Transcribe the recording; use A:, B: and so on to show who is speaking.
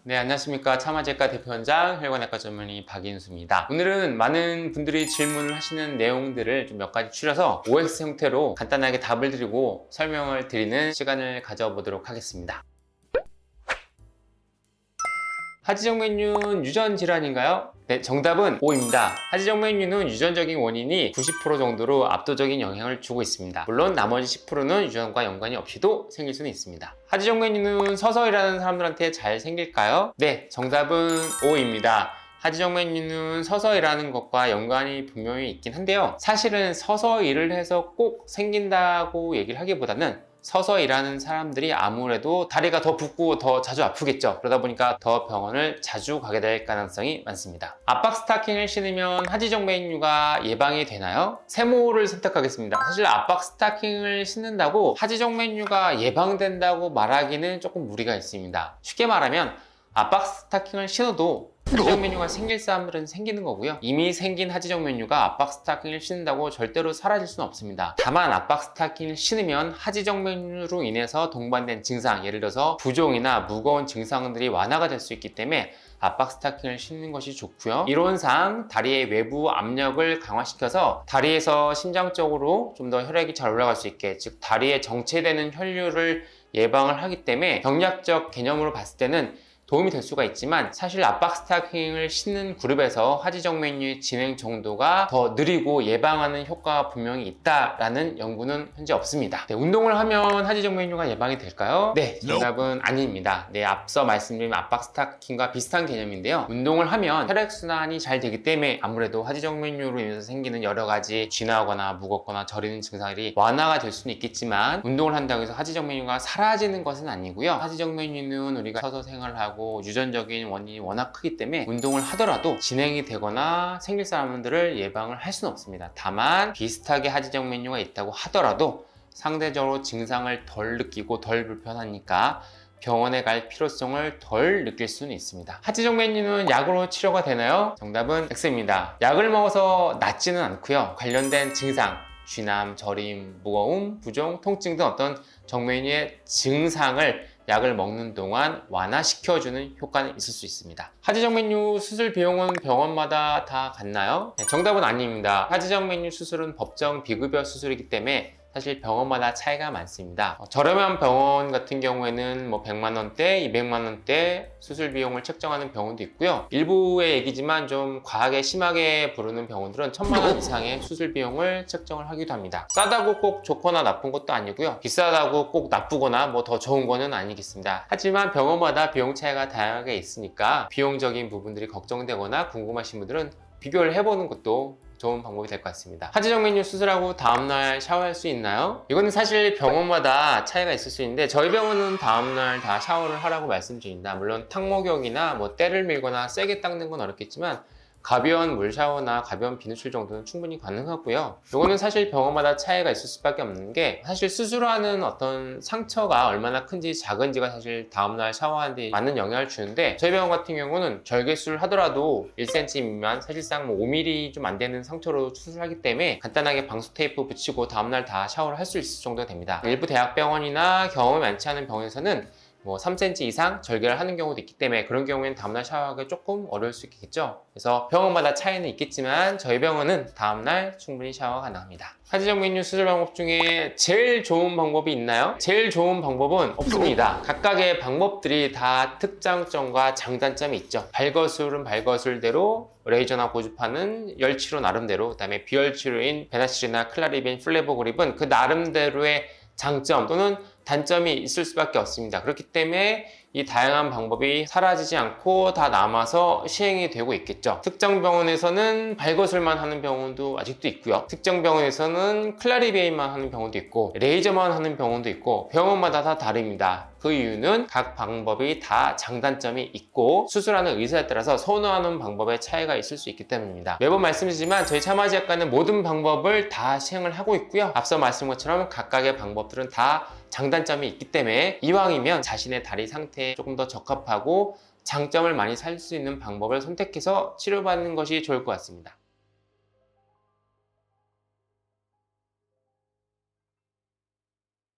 A: 네, 안녕하십니까. 참아제과 대표원장 혈관외과 전문의 박인수입니다. 오늘은 많은 분들이 질문을 하시는 내용들을 좀 몇 가지 추려서 OX 형태로 간단하게 답을 드리고 설명을 드리는 시간을 가져보도록 하겠습니다. 하지정맥류는 유전 질환인가요? 네, 정답은 O입니다. 하지정맥류는 유전적인 원인이 90% 정도로 압도적인 영향을 주고 있습니다. 물론 나머지 10%는 유전과 연관이 없이도 생길 수는 있습니다. 하지정맥류는 서서 일하는 사람들한테 잘 생길까요? 네, 정답은 O입니다. 하지정맥류는 서서 일하는 것과 연관이 분명히 있긴 한데요. 사실은 서서 일을 해서 꼭 생긴다고 얘기를 하기보다는 서서 일하는 사람들이 아무래도 다리가 더 붓고 더 자주 아프겠죠. 그러다 보니까 더 병원을 자주 가게 될 가능성이 많습니다. 압박 스타킹을 신으면 하지정맥류가 예방이 되나요? 세모를 선택하겠습니다. 사실 압박 스타킹을 신는다고 하지정맥류가 예방된다고 말하기는 조금 무리가 있습니다. 쉽게 말하면 압박 스타킹을 신어도 하지정맥류가 생길 사람들은 생기는 거고요. 이미 생긴 하지정맥류가 압박 스타킹을 신는다고 절대로 사라질 수는 없습니다. 다만 압박 스타킹을 신으면 하지정맥류로 인해서 동반된 증상, 예를 들어서 부종이나 무거운 증상들이 완화가 될 수 있기 때문에 압박 스타킹을 신는 것이 좋고요. 이론상 다리의 외부 압력을 강화시켜서 다리에서 심장 쪽으로 좀 더 혈액이 잘 올라갈 수 있게, 즉 다리에 정체되는 혈류를 예방을 하기 때문에 병리학적 개념으로 봤을 때는 도움이 될 수가 있지만, 사실 압박 스타킹을 신는 그룹에서 하지정맥류의 진행 정도가 더 느리고 예방하는 효과가 분명히 있다라는 연구는 현재 없습니다. 네, 운동을 하면 하지정맥류가 예방이 될까요? 네, 정답은 아닙니다. 네, 앞서 말씀드린 압박 스타킹과 비슷한 개념인데요. 운동을 하면 혈액순환이 잘 되기 때문에 아무래도 하지정맥류로 인해서 생기는 여러 가지 쥐나거나 무겁거나 저리는 증상들이 완화가 될 수는 있겠지만, 운동을 한다고 해서 하지정맥류가 사라지는 것은 아니고요. 하지정맥류는 우리가 서서 생활하고 유전적인 원인이 워낙 크기 때문에 운동을 하더라도 진행이 되거나 생길 사람들을 예방을 할 수는 없습니다. 다만 비슷하게 하지정맥류가 있다고 하더라도 상대적으로 증상을 덜 느끼고 덜 불편하니까 병원에 갈 필요성을 덜 느낄 수는 있습니다. 하지정맥류는 약으로 치료가 되나요? 정답은 X입니다. 약을 먹어서 낫지는 않고요. 관련된 증상, 쥐남, 저림, 무거움, 부종, 통증 등 어떤 정맥류의 증상을 약을 먹는 동안 완화시켜주는 효과는 있을 수 있습니다. 하지정맥류 수술 비용은 병원마다 다 같나요? 네, 정답은 아닙니다. 하지정맥류 수술은 법정 비급여 수술이기 때문에 사실 병원마다 차이가 많습니다. 저렴한 병원 같은 경우에는 100만 원대, 200만 원대 수술 비용을 책정하는 병원도 있고요. 일부의 얘기지만 좀 과하게 심하게 부르는 병원들은 1000만 원 이상의 수술 비용을 책정을 하기도 합니다. 싸다고 꼭 좋거나 나쁜 것도 아니고요. 비싸다고 꼭 나쁘거나 더 좋은 거는 아니겠습니다. 하지만 병원마다 비용 차이가 다양하게 있으니까 비용적인 부분들이 걱정되거나 궁금하신 분들은 비교를 해보는 것도 좋은 방법이 될 것 같습니다. 하지정맥류 수술하고 다음날 샤워할 수 있나요? 이거는 사실 병원마다 차이가 있을 수 있는데, 저희 병원은 다음날 다 샤워를 하라고 말씀드립니다. 물론 탕목욕이나 때를 밀거나 세게 닦는 건 어렵겠지만 가벼운 물 샤워나 가벼운 비누칠 정도는 충분히 가능하고요. 이거는 사실 병원마다 차이가 있을 수밖에 없는 게, 사실 수술하는 어떤 상처가 얼마나 큰지 작은지가 사실 다음날 샤워하는 데 많은 영향을 주는데, 저희 병원 같은 경우는 절개술 하더라도 1cm 미만, 사실상 5mm 좀 안 되는 상처로 수술하기 때문에 간단하게 방수 테이프 붙이고 다음날 다 샤워를 할 수 있을 정도가 됩니다. 일부 대학병원이나 경험이 많지 않은 병원에서는 3cm 이상 절개를 하는 경우도 있기 때문에 그런 경우에는 다음날 샤워하기가 조금 어려울 수 있겠죠. 그래서 병원마다 차이는 있겠지만 저희 병원은 다음날 충분히 샤워가 가능합니다. 하지정맥류 수술 방법 중에 제일 좋은 방법이 있나요? 제일 좋은 방법은 없습니다. 각각의 방법들이 다 특장점과 장단점이 있죠. 발거술은 발거술대로, 레이저나 고주파는 열치료 나름대로, 그 다음에 비열치료인 베나실이나 클라리벤, 플레보그립은 그 나름대로의 장점 또는 단점이 있을 수밖에 없습니다. 그렇기 때문에 이 다양한 방법이 사라지지 않고 다 남아서 시행이 되고 있겠죠. 특정 병원에서는 발거술만 하는 병원도 아직도 있고요. 특정 병원에서는 클라리베인만 하는 병원도 있고, 레이저만 하는 병원도 있고, 병원마다 다 다릅니다. 그 이유는 각 방법이 다 장단점이 있고 수술하는 의사에 따라서 선호하는 방법의 차이가 있을 수 있기 때문입니다. 매번 말씀드리지만 저희 참아지학과는 모든 방법을 다 시행을 하고 있고요. 앞서 말씀한 것처럼 각각의 방법들은 다 장단점이 있기 때문에 이왕이면 자신의 다리 상태에 조금 더 적합하고 장점을 많이 살 수 있는 방법을 선택해서 치료받는 것이 좋을 것 같습니다.